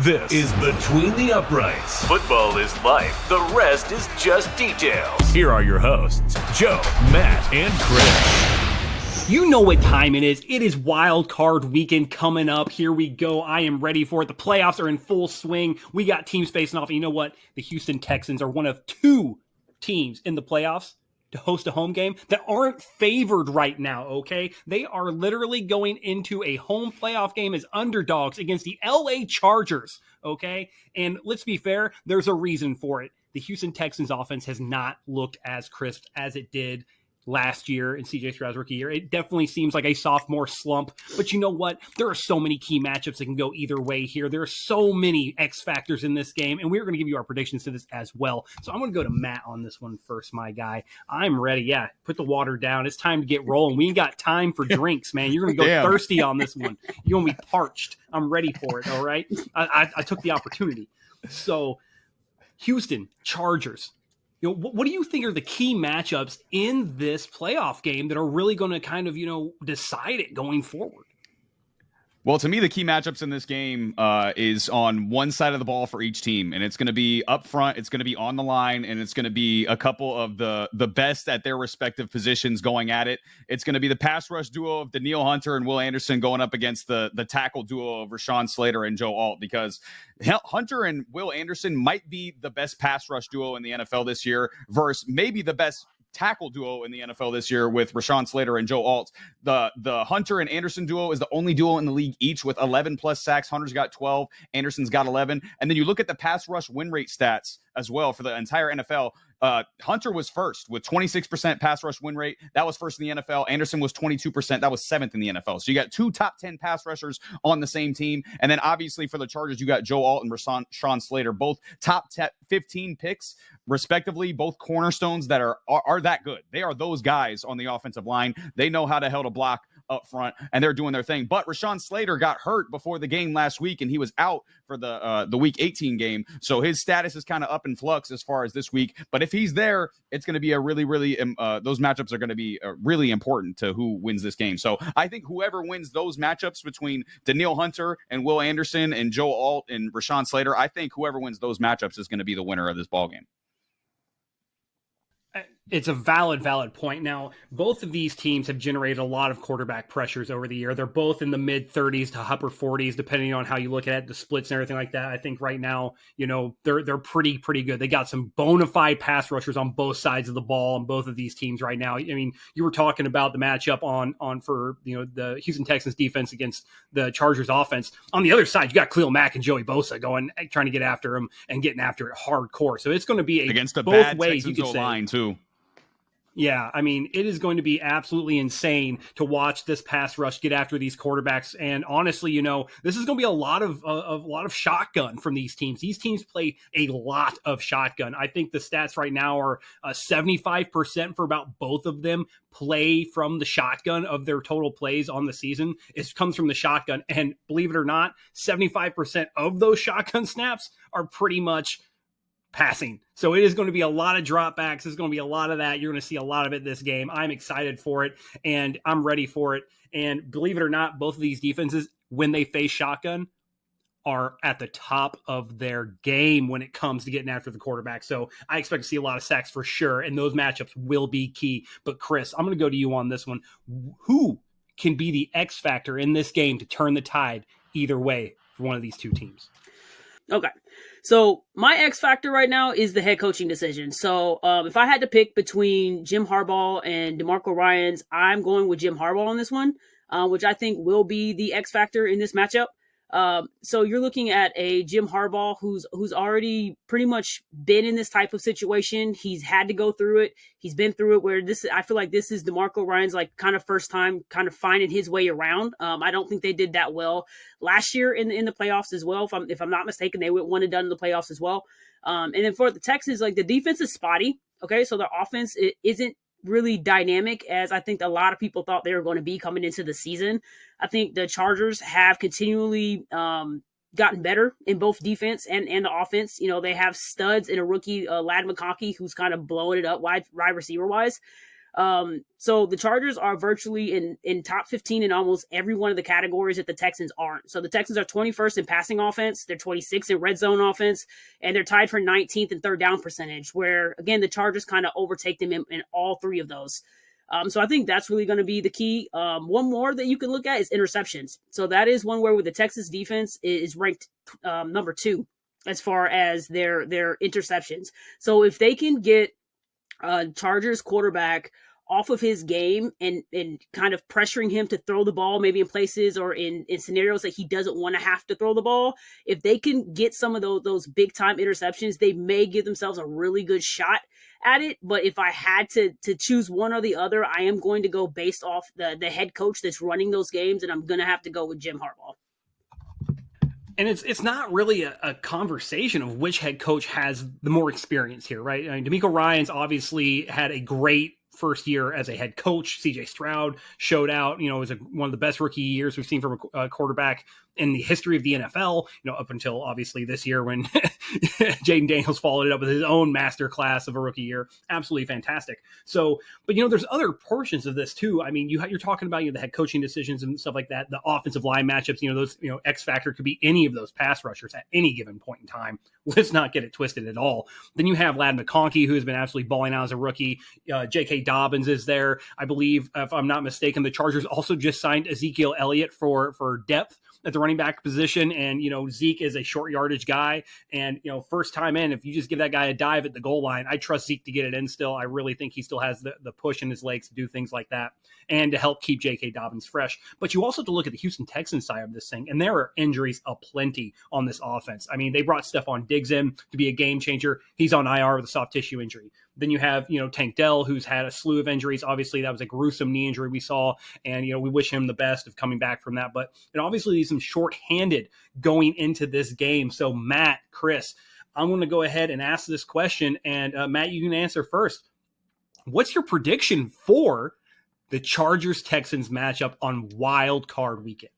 This is Between the Uprights. Football is life. The rest is just details. Here are your hosts, Joe, Matt, and Chris. You know what time it is. It is wild card weekend coming up. Here we go. I am ready for it. The playoffs are in full swing. We got teams facing off. And you know what? The Houston Texans are one of two teams in the playoffs to host a home game that aren't favored right now, okay? They are literally going into a home playoff game as underdogs against the LA Chargers, okay? And let's be fair, there's a reason for it. The Houston Texans offense has not looked as crisp as it did last year in CJ Stroud's rookie year. It definitely seems like a sophomore slump, but you know what? There are so many key matchups that can go either way here. There are so many X factors in this game, and we're going to give you our predictions to this as well. So I'm going to go to Matt on this one first, my guy. I'm ready. Yeah, put the water down. It's time to get rolling. We ain't got time for drinks, man. You're going to go thirsty on this one. You're going to be parched. I'm ready for it, all right? I took the opportunity. So Houston Chargers. You know, what do you think are the key matchups in this playoff game that are really going to kind of, decide it going forward? Well, to me, the key matchups in this game is on one side of the ball for each team, and it's going to be up front, it's going to be on the line, and it's going to be a couple of the best at their respective positions going at it. It's going to be the pass rush duo of Danielle Hunter and Will Anderson going up against the tackle duo of Rashawn Slater and Joe Alt, because Hunter and Will Anderson might be the best pass rush duo in the NFL this year versus maybe the best tackle duo in the NFL this year with Rashawn Slater and Joe Alt. The Hunter and Anderson duo is the only duo in the league each with 11 plus sacks. Hunter's got 12, Anderson's got 11. And then you look at the pass rush win rate stats as well for the entire NFL. Hunter was first with 26% pass rush win rate. That was first in the NFL. Anderson was 22%. That was seventh in the NFL. So you got two top 10 pass rushers on the same team. And then obviously for the Chargers, you got Joe Alt and Rashawn Slater, both top 15 picks respectively, both cornerstones that are that good. They are those guys on the offensive line. They know how to hold a block up front, and they're doing their thing. But Rashawn Slater got hurt before the game last week, and he was out for the Week 18 game. So his status is kind of up in flux as far as this week. But if he's there, it's going to be a really, really those matchups are going to be really important to who wins this game. So I think whoever wins those matchups between Danielle Hunter and Will Anderson and Joe Alt and Rashawn Slater, I think whoever wins those matchups is going to be the winner of this ballgame. It's a valid point. Now, both of these teams have generated a lot of quarterback pressures over the year. They're both in the mid-30s to upper 40s, depending on how you look at it, the splits and everything like that. I think right now, they're pretty good. They got some bona fide pass rushers on both sides of the ball on both of these teams right now. I mean, you were talking about the matchup on for the Houston Texans defense against the Chargers offense. On the other side, you got Khalil Mack and Joey Bosa trying to get after him and getting after it hardcore. So it's going to be against the both bad ways Texans you could say. line too. Yeah, I mean, it is going to be absolutely insane to watch this pass rush get after these quarterbacks. And honestly, this is going to be a lot of shotgun from these teams. These teams play a lot of shotgun. I think the stats right now are 75% for about both of them play from the shotgun of their total plays on the season. It comes from the shotgun. And believe it or not, 75% of those shotgun snaps are pretty much passing. So it is going to be a lot of dropbacks. There's going to be a lot of that. You're going to see a lot of it this game. I'm excited for it, and I'm ready for it. And believe it or not, both of these defenses, when they face shotgun, are at the top of their game when it comes to getting after the quarterback. So I expect to see a lot of sacks for sure, and those matchups will be key. But Chris, I'm going to go to you on this one. Who can be the X factor in this game to turn the tide either way for one of these two teams? Okay. So my X factor right now is the head coaching decision. So if I had to pick between Jim Harbaugh and DeMarco Ryans, I'm going with Jim Harbaugh on this one, which I think will be the X factor in this matchup. So you're looking at a Jim Harbaugh who's already pretty much been in this type of situation. He's had to go through it. He's been through it where I feel like this is DeMarco Ryans kind of first time kind of finding his way around. I don't think they did that well last year in the playoffs as well. If I'm not mistaken, they went one and done in the playoffs as well. And then for the Texans, the defense is spotty. Okay. So their offense isn't really dynamic as I think a lot of people thought they were going to be coming into the season. I think the Chargers have continually gotten better in both defense and the offense. They have studs in a rookie, Ladd McConkey, who's kind of blowing it up wide receiver wise. So the Chargers are virtually in top 15 in almost every one of the categories that the Texans aren't. So the Texans are 21st in passing offense, they're 26th in red zone offense, and they're tied for 19th in third down percentage, where again the Chargers kind of overtake them in all three of those. So I think that's really going to be the key. One more that you can look at is interceptions. So that is one where the Texas defense is ranked number 2 as far as their interceptions. So if they can get Chargers quarterback off of his game and kind of pressuring him to throw the ball maybe in places or in scenarios that he doesn't want to have to throw the ball, if they can get some of those big time interceptions, they may give themselves a really good shot at it. But if I had to choose one or the other, I am going to go based off the head coach that's running those games, and I'm going to have to go with Jim Harbaugh. And it's not really a conversation of which head coach has the more experience here, right? I mean, DeMeco Ryans obviously had a great first year as a head coach. CJ Stroud showed out, it was one of the best rookie years we've seen from a quarterback in the history of the NFL, up until obviously this year when Jaden Daniels followed it up with his own masterclass of a rookie year. Absolutely fantastic. So, but there's other portions of this too. I mean, you're talking about, the head coaching decisions and stuff like that, the offensive line matchups, those, X factor could be any of those pass rushers at any given point in time. Let's not get it twisted at all. Then you have Ladd McConkey, who has been absolutely balling out as a rookie. J.K. Dobbins is there. I believe, if I'm not mistaken, the Chargers also just signed Ezekiel Elliott for depth at the running back position. And, Zeke is a short yardage guy. And, first time in, if you just give that guy a dive at the goal line, I trust Zeke to get it in still. I really think he still has the push in his legs to do things like that and to help keep J.K. Dobbins fresh. But you also have to look at the Houston Texans side of this thing. And there are injuries aplenty on this offense. I mean, they brought Stephon Diggs in to be a game changer. He's on IR with a soft tissue injury. Then you have, Tank Dell, who's had a slew of injuries. Obviously, that was a gruesome knee injury we saw. And, we wish him the best of coming back from that. But obviously, he's some shorthanded going into this game. So, Matt, Chris, I'm going to go ahead and ask this question. And, Matt, you can answer first. What's your prediction for the Chargers-Texans matchup on Wild Card Weekend?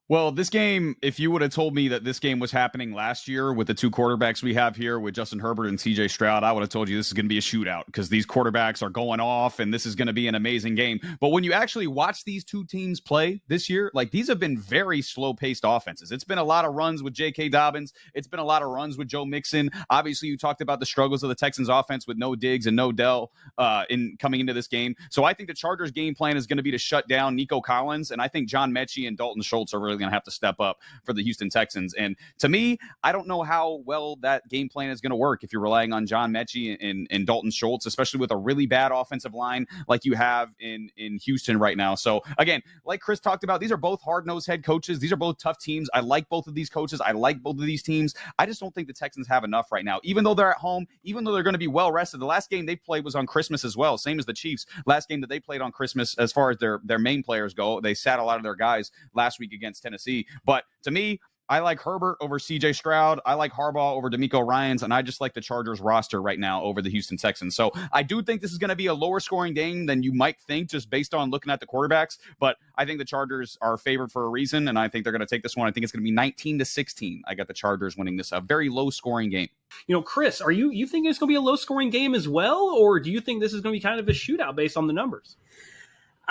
Well, this game, if you would have told me that this game was happening last year with the two quarterbacks we have here with Justin Herbert and CJ Stroud, I would have told you this is going to be a shootout because these quarterbacks are going off and this is going to be an amazing game. But when you actually watch these two teams play this year, these have been very slow-paced offenses. It's been a lot of runs with J.K. Dobbins. It's been a lot of runs with Joe Mixon. Obviously, you talked about the struggles of the Texans offense with no Diggs and no Dell in coming into this game. So I think the Chargers game plan is going to be to shut down Nico Collins, and I think John Mechie and Dalton Schultz are really going to have to step up for the Houston Texans. And to me, I don't know how well that game plan is going to work if you're relying on John Mechie and Dalton Schultz, especially with a really bad offensive line like you have in Houston right now. So again, like Chris talked about, these are both hard-nosed head coaches. These are both tough teams. I like both of these coaches. I like both of these teams. I just don't think the Texans have enough right now, even though they're at home, even though they're going to be well rested. The last game they played was on Christmas as well, same as the Chiefs. Last game that they played on Christmas, as far as their main players go, they sat a lot of their guys last week against Tennessee. But to me, I like Herbert over CJ Stroud. I like Harbaugh over DeMeco Ryans, and I just like the Chargers roster right now over the Houston Texans. So I do think this is going to be a lower scoring game than you might think just based on looking at the quarterbacks. But I think the Chargers are favored for a reason, and I think they're going to take this one. I think it's going to be 19-16. I got the Chargers winning this, a very low scoring game. Chris, are you thinking it's going to be a low scoring game as well, or do you think this is going to be kind of a shootout based on the numbers?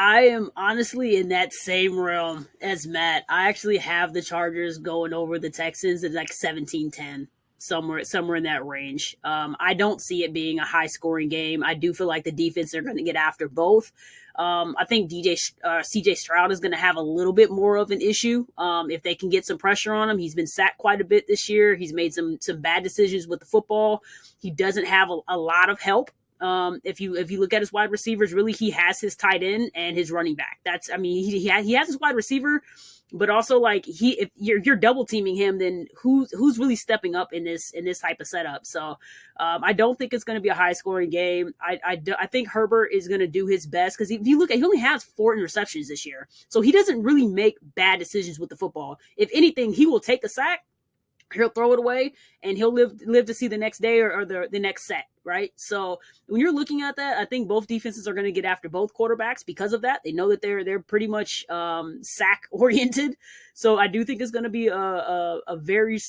I am honestly in that same realm as Matt. I actually have the Chargers going over the Texans at 17-10, somewhere in that range. I don't see it being a high-scoring game. I do feel like the defense are going to get after both. I think CJ Stroud is going to have a little bit more of an issue if they can get some pressure on him. He's been sacked quite a bit this year. He's made some bad decisions with the football. He doesn't have a lot of help. If you look at his wide receivers, really he has his tight end and his running back. He has his wide receiver, but also if you're double teaming him, then who's really stepping up in this type of setup? So I don't think it's going to be a high scoring game. I think Herbert is going to do his best because if you look at, he only has 4 interceptions this year, so he doesn't really make bad decisions with the football. If anything, he will take a sack. He'll throw it away, and he'll live to see the next day or the next set, right? So when you're looking at that, I think both defenses are going to get after both quarterbacks because of that. They know that they're pretty much sack oriented. So I do think it's going to be a very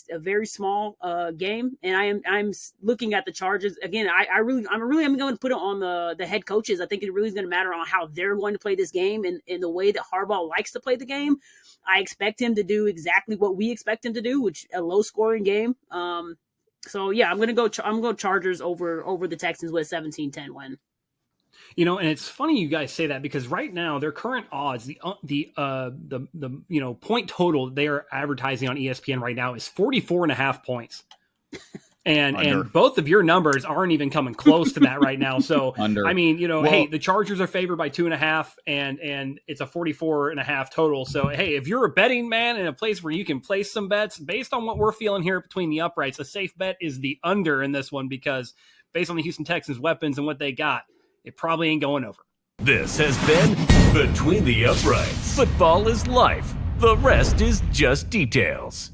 small game. And I'm looking at the Chargers again. I'm really going to put it on the head coaches. I think it really is going to matter on how they're going to play this game and in the way that Harbaugh likes to play the game. I expect him to do exactly what we expect him to do, which a low scoring game. So yeah, I'm gonna go Chargers over the Texans with a 17-10 win. And it's funny you guys say that because right now their current odds, the point total they are advertising on ESPN right now is 44.5 points. And both of your numbers aren't even coming close to that right now. So I mean, hey, the Chargers are favored by 2.5, and it's a 44.5 total. So hey, if you're a betting man in a place where you can place some bets based on what we're feeling here between the uprights, a safe bet is the under in this one because based on the Houston Texans weapons and what they got, it probably ain't going over. This has been Between the Uprights. Football is life. The rest is just details.